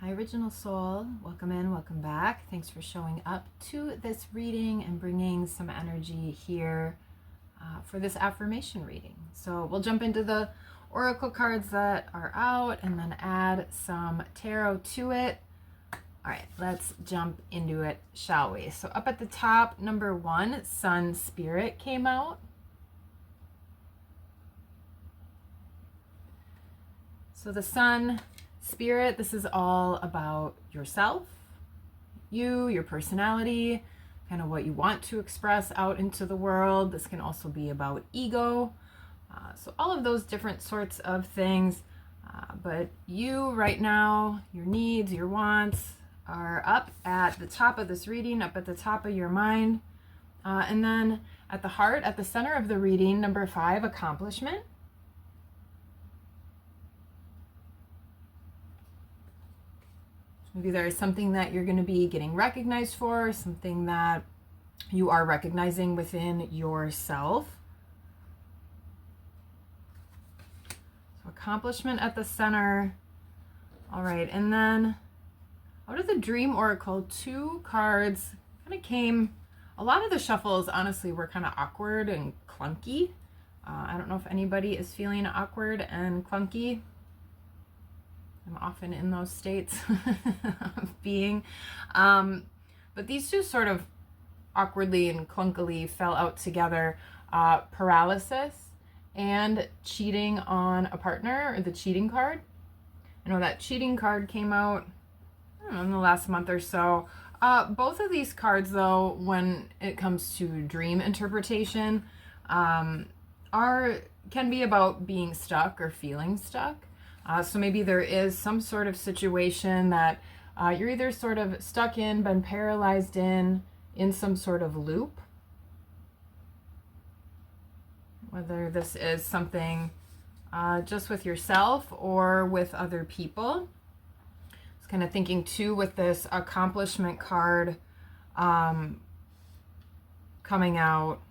Hi, Original Soul. Welcome in, welcome back. Thanks for showing up to this reading and bringing some energy here for this affirmation reading. So we'll jump into the oracle cards that are out and then add some tarot to it. All right, let's jump into it, shall we? So up at the top, number 1, Sun Spirit came out. So the Sun Spirit, this is all about yourself, your personality, kind of what you want to express out into the world. This can also be about ego. So all of those different sorts of things. But you right now, your needs, your wants are up at the top of this reading, up at the top of your mind. And then at the heart, at the center of the reading, number 5, accomplishment. Maybe there is something that you're going to be getting recognized for, something that you are recognizing within yourself. So accomplishment at the center. All right, and then out of the Dream Oracle, 2 cards kind of came. A lot of the shuffles, honestly, were kind of awkward and clunky. I don't know if anybody is feeling awkward and clunky. I'm often in those states of being. But these 2 sort of awkwardly and clunkily fell out together. Paralysis and cheating on a partner, or the cheating card. I know that cheating card came out, I don't know, in the last month or so. Both of these cards, though, when it comes to dream interpretation, can be about being stuck or feeling stuck. So maybe there is some sort of situation that you're either sort of stuck in, been paralyzed in some sort of loop. Whether this is something just with yourself or with other people. I was kind of thinking too with this accomplishment card coming out.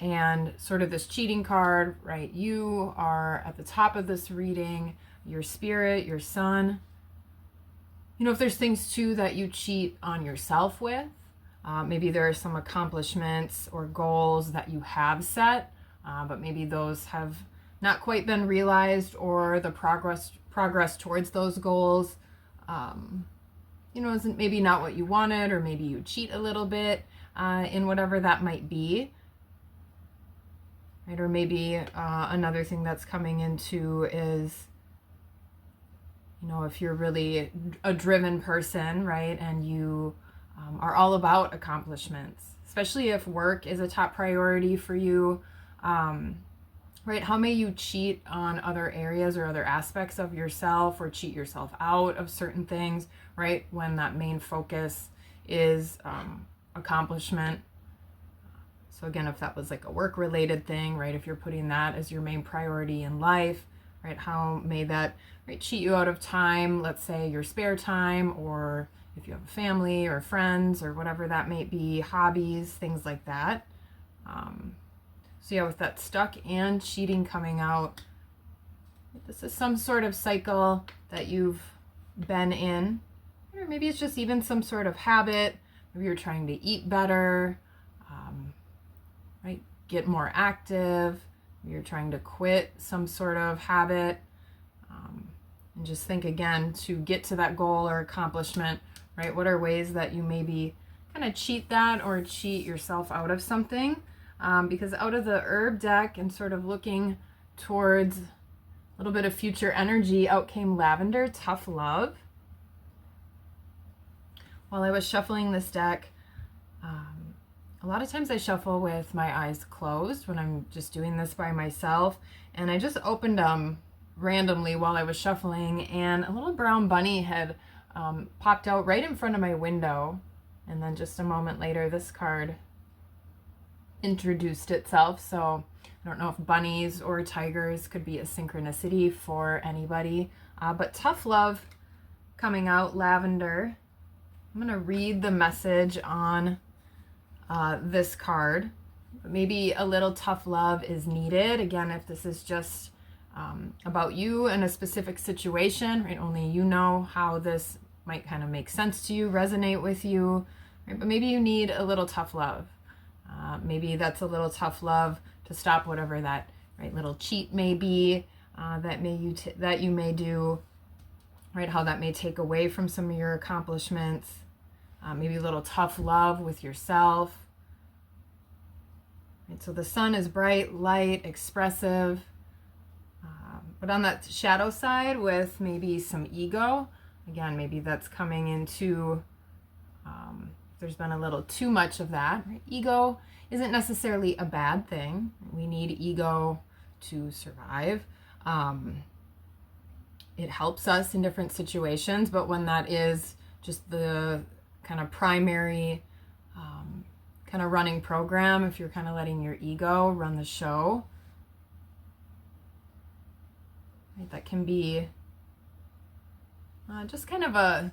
And sort of this cheating card, right? You are at the top of this reading, your spirit, your sun. You know, if there's things too that you cheat on yourself with, maybe there are some accomplishments or goals that you have set, but maybe those have not quite been realized, or the progress towards those goals, isn't maybe not what you wanted, or maybe you cheat a little bit in whatever that might be. Right? Or maybe another thing that's coming into is, if you're really a driven person, right, and you are all about accomplishments, especially if work is a top priority for you, right? How may you cheat on other areas or other aspects of yourself, or cheat yourself out of certain things, right, when that main focus is accomplishment? So again, if that was like a work-related thing, right, if you're putting that as your main priority in life, right, how may that, right, cheat you out of time, let's say your spare time, or if you have a family or friends or whatever that may be, hobbies, things like that. So yeah, with that stuck and cheating coming out, this is some sort of cycle that you've been in, or maybe it's just even some sort of habit. Maybe you're trying to eat better, right? Get more active. You're trying to quit some sort of habit. And just think again, to get to that goal or accomplishment, right? What are ways that you maybe kind of cheat that or cheat yourself out of something? Because out of the herb deck and sort of looking towards a little bit of future energy, out came lavender, tough love. While I was shuffling this deck, a lot of times I shuffle with my eyes closed when I'm just doing this by myself. And I just opened them randomly while I was shuffling, and a little brown bunny had popped out right in front of my window. And then just a moment later, this card introduced itself. So I don't know if bunnies or tigers could be a synchronicity for anybody. But tough love coming out, lavender. I'm going to read the message on this card. Maybe a little tough love is needed. Again, if this is just about you and a specific situation, right? Only you know how this might kind of make sense to you, resonate with you, right? But maybe you need a little tough love. Maybe that's a little tough love to stop whatever that right little cheat may be that you may do, right? How that may take away from some of your accomplishments. Maybe a little tough love with yourself. Right? So the sun is bright, light, expressive. But on that shadow side with maybe some ego, again, maybe that's coming into, there's been a little too much of that. Right? Ego isn't necessarily a bad thing. We need ego to survive. It helps us in different situations, but when that is just the kind of primary kind of running program, if you're kind of letting your ego run the show, right, that can be just kind of a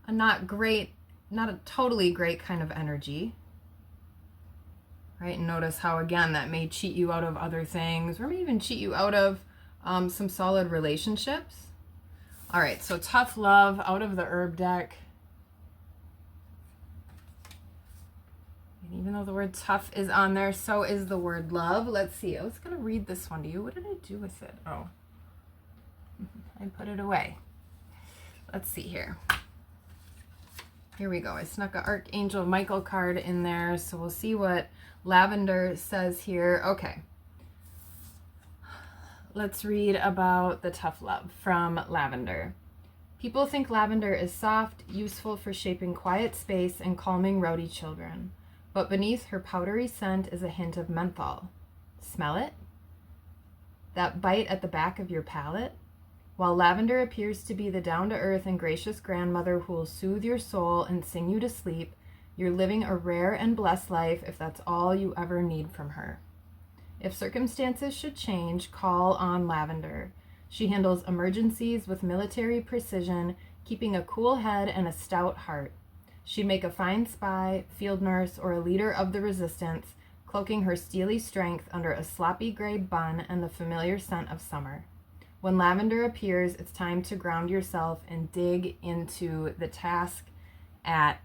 not a totally great kind of energy, right? And notice how, again, that may cheat you out of other things, or may even cheat you out of some solid relationships. All right, so tough love out of the herb deck. And even though the word tough is on there, so is the word love. Let's see. I was going to read this one to you. What did I do with it? Oh, I put it away. Let's see here. Here we go. I snuck an Archangel Michael card in there, so we'll see what Lavender says here. Okay. Let's read about the tough love from Lavender. People think lavender is soft, useful for shaping quiet space and calming rowdy children. But beneath her powdery scent is a hint of menthol. Smell it? That bite at the back of your palate? While lavender appears to be the down-to-earth and gracious grandmother who will soothe your soul and sing you to sleep, you're living a rare and blessed life if that's all you ever need from her. If circumstances should change, call on Lavender. She handles emergencies with military precision, keeping a cool head and a stout heart. She'd make a fine spy, field nurse, or a leader of the resistance, cloaking her steely strength under a sloppy gray bun and the familiar scent of summer. When Lavender appears, it's time to ground yourself and dig into the task at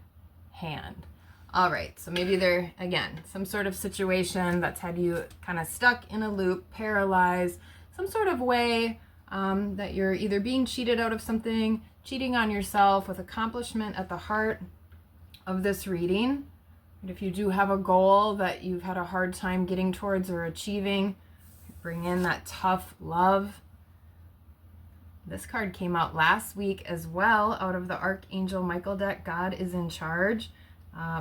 hand. All right, so maybe there, again, some sort of situation that's had you kind of stuck in a loop, paralyzed, some sort of way that you're either being cheated out of something, cheating on yourself, with accomplishment at the heart of this reading. And if you do have a goal that you've had a hard time getting towards or achieving, bring in that tough love. This card came out last week as well, out of the Archangel Michael deck. God is in charge.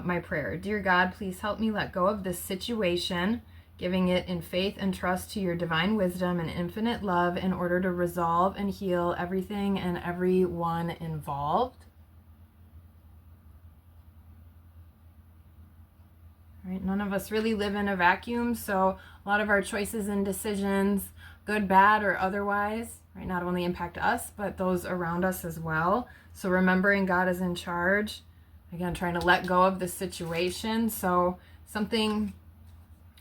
My prayer, dear God, please help me let go of this situation, giving it in faith and trust to your divine wisdom and infinite love in order to resolve and heal everything and everyone involved. All right, none of us really live in a vacuum, so a lot of our choices and decisions, good, bad, or otherwise, right, not only impact us, but those around us as well. So remembering God is in charge. Again, trying to let go of the situation. So something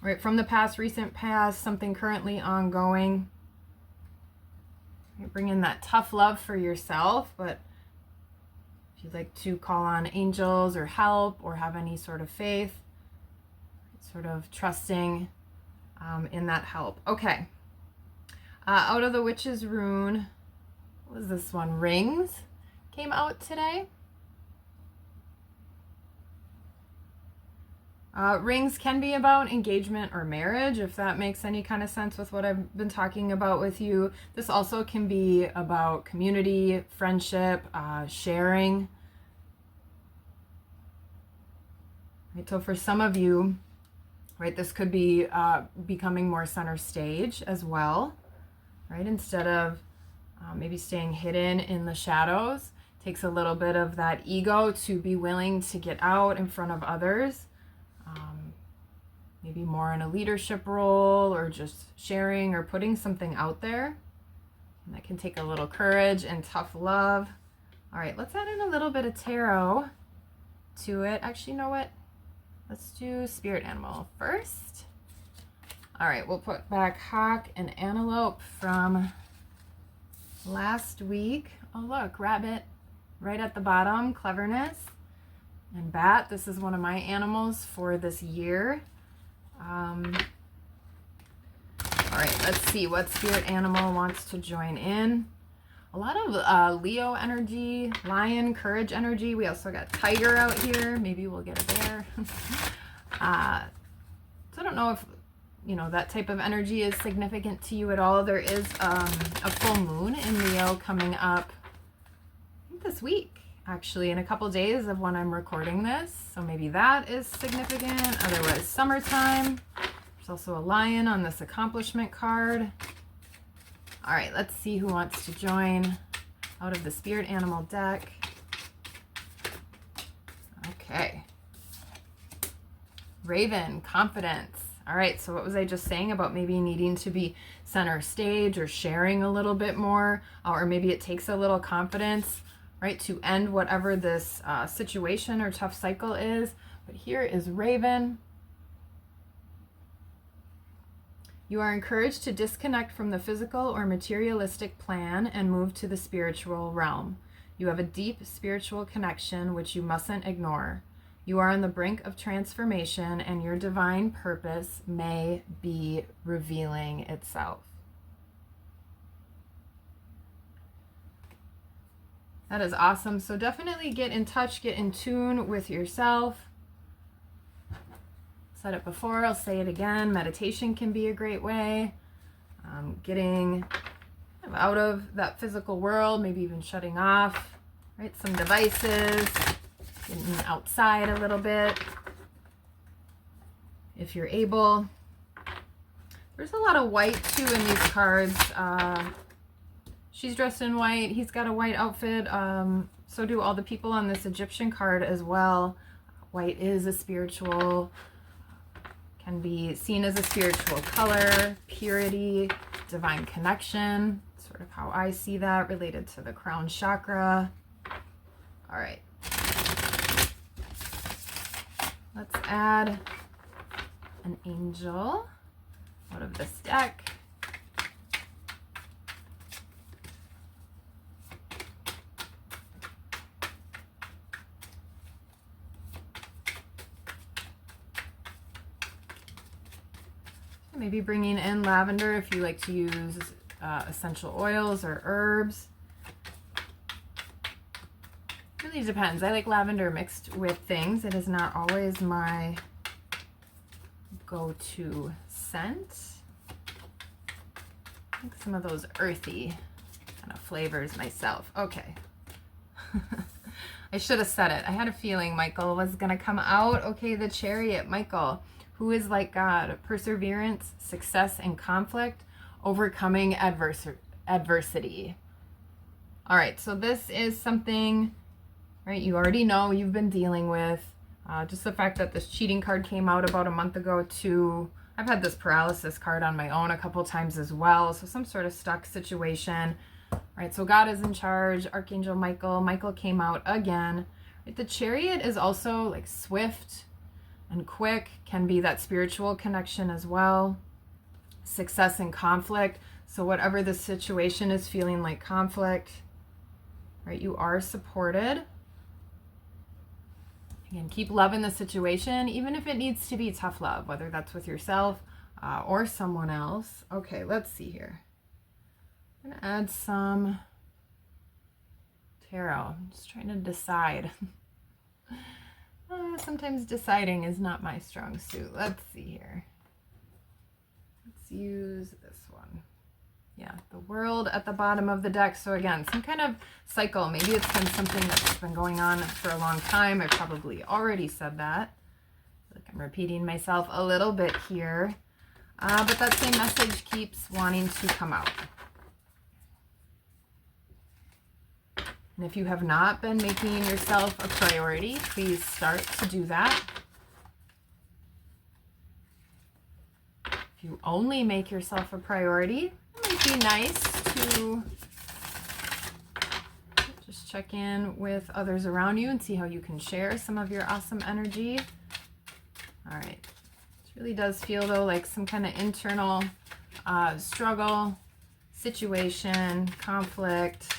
right from the past, recent past, something currently ongoing. Bring in that tough love for yourself, but if you'd like to call on angels or help or have any sort of faith, sort of trusting in that help. Okay. Out of the Witch's Rune, what was this one? Rings came out today. Rings can be about engagement or marriage, if that makes any kind of sense with what I've been talking about with you. This also can be about community, friendship, sharing. Right, so for some of you, right, this could be becoming more center stage as well, right? Instead of maybe staying hidden in the shadows. Takes a little bit of that ego to be willing to get out in front of others. Maybe more in a leadership role or just sharing or putting something out there. And that can take a little courage and tough love. All right, let's add in a little bit of tarot to it. Actually, you know what? Let's do spirit animal first. All right, we'll put back hawk and antelope from last week. Oh, look, rabbit right at the bottom, cleverness. And bat, this is one of my animals for this year. All right, let's see what spirit animal wants to join in. A lot of Leo energy, lion, courage energy. We also got tiger out here. Maybe we'll get a bear. So I don't know if, that type of energy is significant to you at all. There is a full moon in Leo coming up this week, actually, in a couple days of when I'm recording this. So maybe that is significant. Otherwise, summertime. There's also a lion on this accomplishment card. All right, let's see who wants to join out of the spirit animal deck. Okay. Raven, confidence. All right, so what was I just saying about maybe needing to be center stage or sharing a little bit more, or maybe it takes a little confidence, right, to end whatever this situation or tough cycle is. But here is Raven. You are encouraged to disconnect from the physical or materialistic plan and move to the spiritual realm. You have a deep spiritual connection which you mustn't ignore. You are on the brink of transformation, and your divine purpose may be revealing itself. That is awesome. So definitely get in touch, get in tune with yourself. Said it before, I'll say it again. Meditation can be a great way. Getting out of that physical world, maybe even shutting off, right? Some devices. Getting outside a little bit if you're able. There's a lot of white too in these cards. She's dressed in white. He's got a white outfit. So do all the people on this Egyptian card as well. White is a spiritual, can be seen as a spiritual color, purity, divine connection. Sort of how I see that, related to the crown chakra. All right. Let's add an angel out of this deck. Maybe bringing in lavender if you like to use essential oils or herbs. Really depends. I like lavender mixed with things. It is not always my go-to scent. I like some of those earthy kind of flavors myself. Okay. I should have said it. I had a feeling Michael was going to come out. Okay, the Chariot, Michael, who is like God, perseverance, success, and conflict, overcoming adversity. All right, so this is something, right, you already know you've been dealing with. Just the fact that this cheating card came out about a month ago too. I've had this paralysis card on my own a couple times as well. So some sort of stuck situation. Right, so God is in charge. Archangel Michael. Michael came out again. Right, the Chariot is also like swift and quick. Can be that spiritual connection as well. Success and conflict. So whatever the situation is feeling like conflict, right, you are supported. Again, keep loving the situation, even if it needs to be tough love, whether that's with yourself or someone else. Okay, let's see here. I'm going to add some tarot. I'm just trying to decide. Sometimes deciding is not my strong suit. Let's see here. Let's use this one. Yeah, the World at the bottom of the deck. So again, some kind of cycle. Maybe it's been something that's been going on for a long time. I probably already said that. Like I'm repeating myself a little bit here. But that same message keeps wanting to come out. And if you have not been making yourself a priority, please start to do that. If you only make yourself a priority, it might be nice to just check in with others around you and see how you can share some of your awesome energy. All right, let's Really does feel though like some kind of internal struggle, situation, conflict.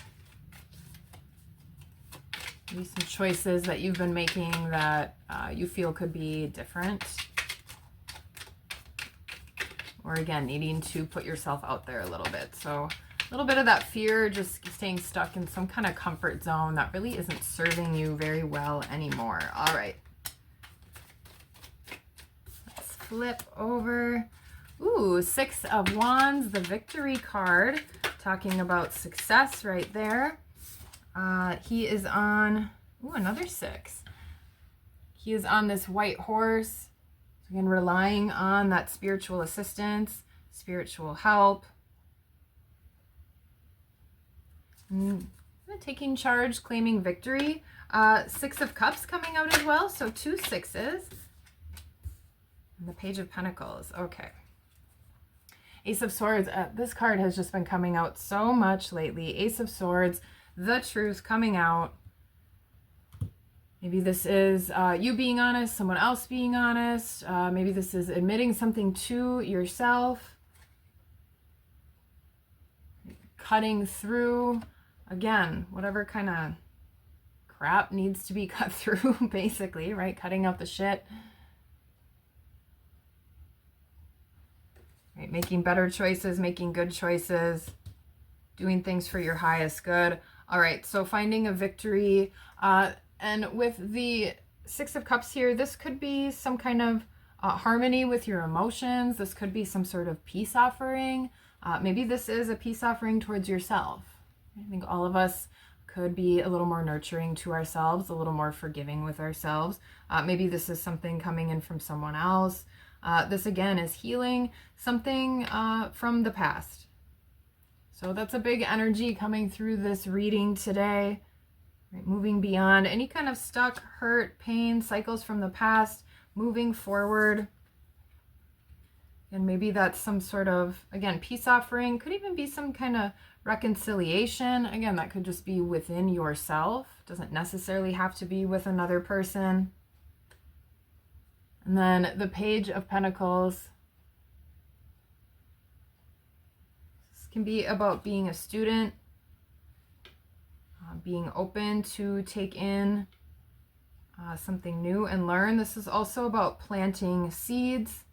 Maybe some choices that you've been making that you feel could be different. Or again, needing to put yourself out there a little bit. So a little bit of that fear, just staying stuck in some kind of comfort zone that really isn't serving you very well anymore. All right. Let's flip over. Ooh, Six of Wands, the Victory card, talking about success right there. He is on, ooh, another 6. He is on this white horse. So again, relying on that spiritual assistance, spiritual help. Taking charge, claiming victory. 6 of Cups coming out as well, so 2 6s. And the Page of Pentacles, okay. Ace of Swords, this card has just been coming out so much lately. Ace of Swords, the truth coming out. Maybe this is you being honest, someone else being honest. Maybe this is admitting something to yourself. Cutting through, again, whatever kind of crap needs to be cut through, basically, right? Cutting out the shit. Right? Making better choices, making good choices, doing things for your highest good. All right, so finding a victory. And with the 6 of Cups here, this could be some kind of harmony with your emotions. This could be some sort of peace offering. Maybe this is a peace offering towards yourself. I think all of us could be a little more nurturing to ourselves, a little more forgiving with ourselves. Maybe this is something coming in from someone else. This, again, is healing something from the past. So that's a big energy coming through this reading today. Right, moving beyond any kind of stuck, hurt, pain, cycles from the past, moving forward. And maybe that's some sort of, again, peace offering. Could even be some kind of reconciliation. Again, that could just be within yourself. Doesn't necessarily have to be with another person. And then the Page of Pentacles. This can be about being a student. Being open to take in something new and learn. This is also about planting seeds.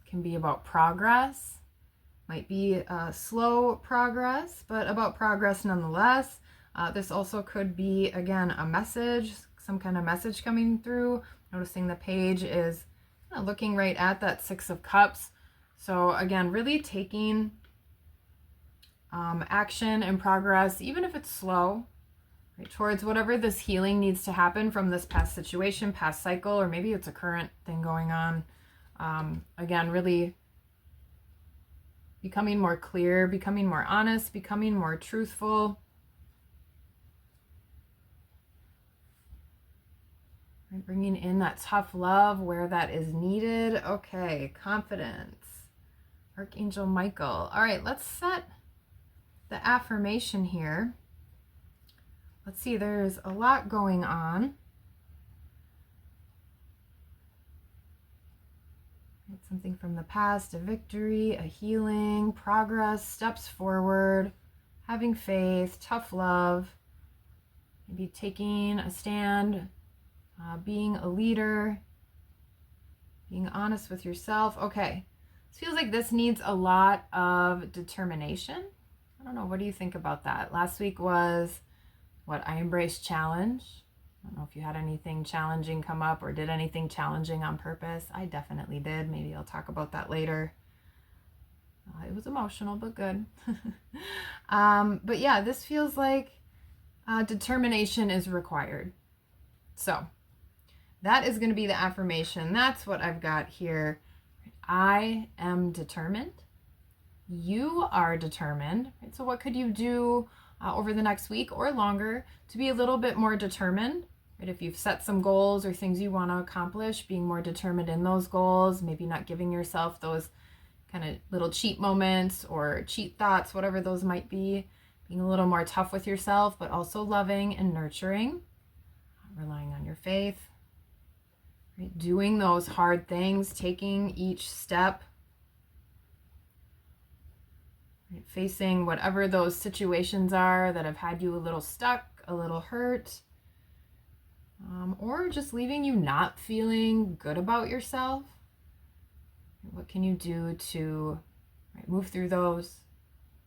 Can be about progress. Might be slow progress, but about progress nonetheless. This also could be, again, a message, some kind of message coming through. Noticing the page is looking right at that 6 of Cups. So again, really taking action and progress, even if it's slow, right, towards whatever this healing needs to happen from this past situation, past cycle, or maybe it's a current thing going on. Again, really becoming more clear, becoming more honest, becoming more truthful. Right, bringing in that tough love where that is needed. Okay, confidence. Archangel Michael. All right, let's set the affirmation here. Let's see, there's a lot going on. Something from the past, a victory, a healing, progress, steps forward, having faith, tough love, maybe taking a stand, being a leader, being honest with yourself. Okay, this feels like this needs a lot of determination. I don't know, what do you think about that? Last week was what, I Embrace Challenge. I don't know if you had anything challenging come up or did anything challenging on purpose. I definitely did. Maybe I'll talk about that later. It was emotional, but good. But yeah, this feels like determination is required. So that is going to be the affirmation. That's what I've got here. I am determined. You are determined. Right? So what could you do over the next week or longer to be a little bit more determined? Right? If you've set some goals or things you want to accomplish, being more determined in those goals, maybe not giving yourself those kind of little cheat moments or cheat thoughts, whatever those might be, being a little more tough with yourself, but also loving and nurturing, relying on your faith. right? Doing those hard things, taking each step, right? Facing whatever those situations are that have had you a little stuck, a little hurt, or just leaving you not feeling good about yourself. What can you do to, right, move through those,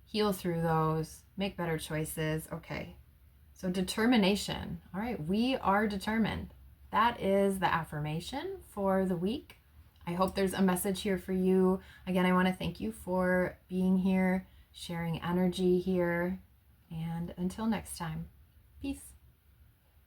heal through those, make better choices? Okay, so determination. All right, we are determined. That is the affirmation for the week. I hope there's a message here for you. Again, I want to thank you for being here, sharing energy here, and until next time, peace.